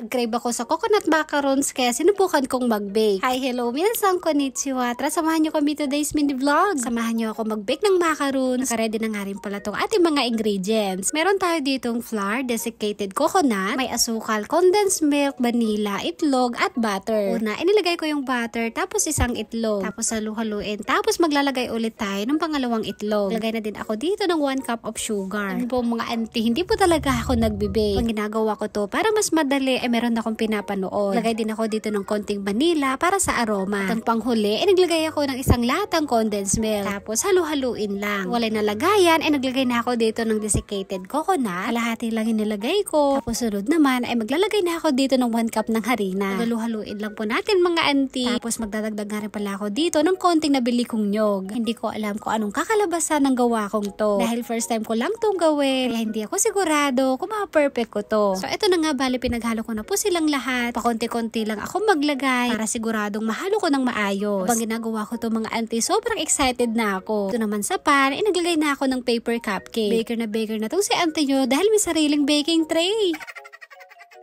Nag-crave ako sa coconut macarons kaya sinubukan kong mag-bake. Hi, hello, minasan konnichiwa. Tara, samahan nyo kami today's mini vlog. Samahan nyo ako mag-bake ng macarons. Naka-ready na nga rin pala itong ating mga ingredients. Meron tayo ditong flour, desiccated coconut, may asukal, condensed milk, vanilla, itlog, at butter. Una, inilagay ko yung butter, tapos isang itlog. Tapos halu-haluin. Tapos maglalagay ulit tayo ng pangalawang itlog. Lagay na din ako dito ng 1 cup of sugar. Ano po mga auntie, hindi po talaga ako nag-bake. Ang ginagawa ko to para mas madali, meron akong pinapanood. Lagay din ako dito ng konting vanilla para sa aroma. At ang panghuli, naglagay ako ng isang latang condensed milk. Tapos halu-haluin lang. Walay nalagayan, naglagay na ako dito ng desiccated coconut. Kalahati lang yung nilagay ko. Tapos sunod naman, maglalagay na ako dito ng 1 cup ng harina. Halu-haluin lang po natin mga auntie. Tapos magdadagdag na rin pala ako dito ng konting nabili kong nyog. Hindi ko alam kung anong kakalabasan ng gawa kong to. Dahil first time ko lang tong gawin, kaya hindi ako sigurado kung ma-perfect ko to. So ito na nga, bali pinaghalo ko na po silang lahat. Pakonti-konti lang ako maglagay para siguradong mahalo ko ng maayos. Habang ginagawa ko to mga auntie, sobrang excited na ako. Ito naman sa pan, naglagay na ako ng paper cupcake. Baker na tong si auntie nyo dahil may sariling baking tray.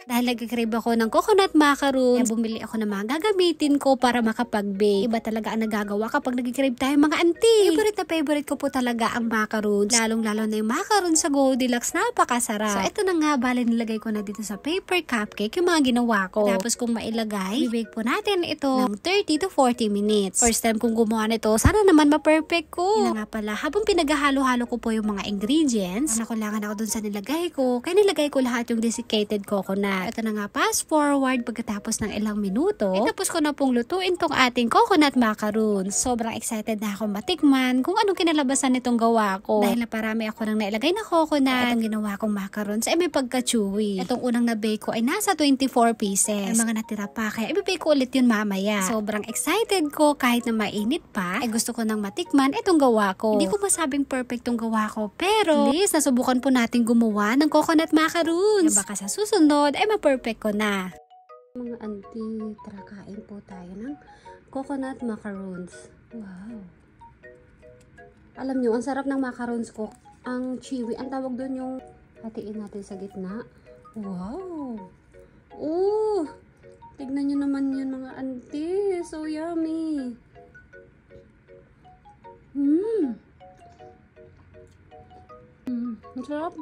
Dahil nag-crave ako ng coconut macarons, bumili ako ng mga gagamitin ko para makapag-bake. Iba talaga ang nagagawa kapag nag-crave tayo mga auntie. Favorite ko po talaga ang macarons. Lalong-lalo na yung macarons sa Goldilocks, napakasarap. So ito na nga, bali nilagay ko na dito sa paper cupcake yung mga ginawa ko. Tapos kung mailagay, i-bake po natin ito ng 30 to 40 minutes. First time kong gumawa nito, sana naman ma-perfect ko. Yun nga pala, habang pinaghalo-halo ko po yung mga ingredients, nakulangan ako dun sa nilagay ko, kaya nilagay ko lahat yung desiccated coconut. Ito na nga, fast forward pagkatapos ng ilang minuto. Tapos ko na pong lutuin tong ating coconut macarons. Sobrang excited na ako matikman kung anong kinalabasan nitong gawa ko. Dahil naparami ako ng nailagay na coconut. Itong ginawa kong macarons ay may pagka-chewy. Itong unang na-bake ko ay nasa 24 pieces. Ay mga natira pa, kaya i-bake ko ulit yun mamaya. Sobrang excited ko kahit na mainit pa, ay gusto ko nang matikman itong gawa ko. Hindi ko masabing perfect tong gawa ko, pero at least nasubukan po natin gumawa ng coconut macarons. Baka sa susunod ay ma-perfect ko na. Mga auntie, tara kain po tayo ng coconut macarons. Wow! Alam nyo, ang sarap ng macarons ko. Ang chewy, ang tawag doon yung hatiin natin sa gitna. Wow! Oh! Tignan nyo naman yun mga auntie. So yummy! Ang sarap!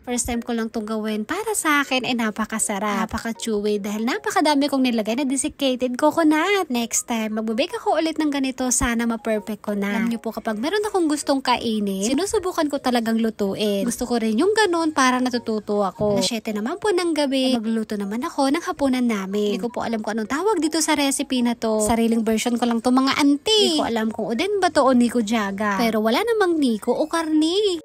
First time ko lang itong gawin. Para sa akin ay napakasarap. Napaka-chewy dahil napakadami kong nilagay na desiccated coconut. Next time, magbabake ako ulit ng ganito. Sana ma-perfect ko na. Alam niyo po, kapag meron akong gustong kainin, sinusubukan ko talagang lutuin. Gusto ko rin yung ganun para natututo ako. Alas 7 naman po ng gabi, magluluto naman ako ng hapunan namin. Hindi ko po alam kung anong tawag dito sa recipe na to. Sariling version ko lang to mga auntie. Hindi ko alam kung uden ba to o nikujaga. Pero wala namang niko o karni.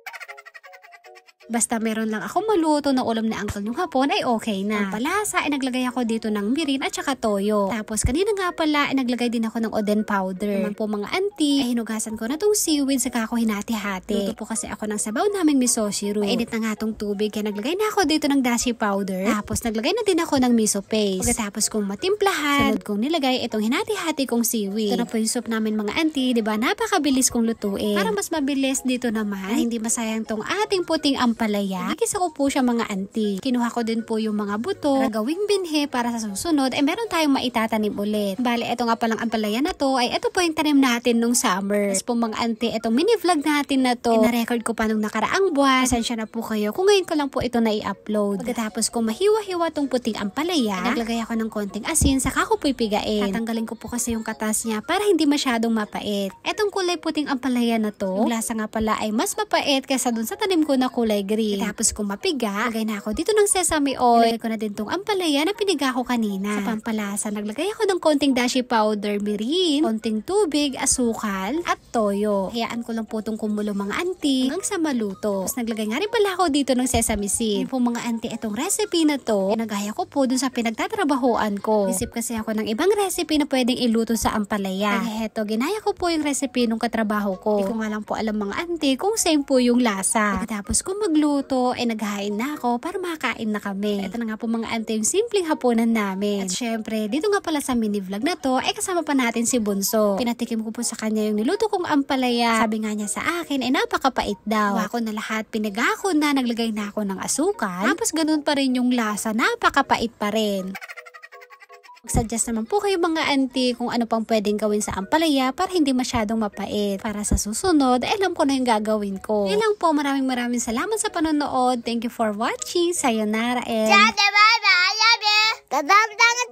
Basta meron lang ako maluto na ulam na uncle yung hapon ay okay na. Ang palasa ay naglagay ako dito ng mirin at saka toyo. Tapos kanina nga pala ay naglagay din ako ng oden powder. Naman po mga auntie, ay hinugasan ko na tong seaweed saka ako hinati-hati. Luto po kasi ako ng sabaw namin miso shiro. Mainit na nga tong tubig kaya naglagay na ako dito ng dashi powder. Tapos naglagay na din ako ng miso paste. Pagkatapos kong matimplahan, sunod kong nilagay itong hinati-hati kong seaweed. Ito na po yung soup namin mga auntie, diba? Napakabilis kong lutuin. Para mas mabilis dito naman, ay hindi masayang tong ating puting ampalaya. Ikisa ko po siya mga auntie. Kinuha ko din po yung mga buto para gawing binhe para sa susunod ay meron tayong maitatanim ulit. Bale, ito nga palang ampalaya na to ay ito po yung tanim natin nung summer. Tapos po mga auntie, itong mini vlog natin na to, na-record ko pa nung nakaraang buwan. Pasensya na po kayo kung ngayon ko lang po ito na-i-upload. Pagkatapos kung mahiwa-hiwa tong puting ampalaya, naglagay ako ng konting asin saka ko po ipigain. Tatanggalin ko po kasi yung katas niya para hindi masyadong mapait. Etong kulay puting ampalaya na to, yung lasa nga pala ay mas mapait kaysa dun sa tanim ko na kulay green. Tapos kung mapiga, lagay na ako dito ng sesame oil. Ilagay ko na din tong ampalaya na piniga ko kanina. Sa pampalasa, naglagay ako ng konting dashi powder, mirin, konting tubig, asukal, at toyo. Hayaan ko lang po itong kumulo mga auntie hanggang sa maluto. Tapos naglagay nga rin pala ako dito ng sesame seed. Yun po mga auntie, itong recipe na to, nagaya ko po dun sa pinagtatrabahoan ko. Isip kasi ako ng ibang recipe na pwedeng iluto sa ampalaya. Kaya heto, ginaya ko po yung recipe nung katrabaho ko. Hindi ko nga lang po alam mga auntie kung same po yung lasa. Tapos kung magluto, naghahain na ako para makakain na kami. Ito na nga po mga ante yung simpleng hapunan namin. At syempre, dito nga pala sa mini vlog na to, kasama pa natin si Bunso. Pinatikim ko po sa kanya yung niluto kong ampalaya. Sabi nga niya sa akin, napakapait daw. Ako na lahat, pinagako na, naglagay na ako ng asukal. Tapos ganun pa rin yung lasa, napakapait pa rin. Suggest naman po kayo mga auntie kung ano pang pwedeng gawin sa ampalaya para hindi masyadong mapait. Para sa susunod, alam ko na yung gagawin ko. Yan lang po, maraming salamat sa panonood. Thank you for watching. Sayonara and... Bye-bye. I love you.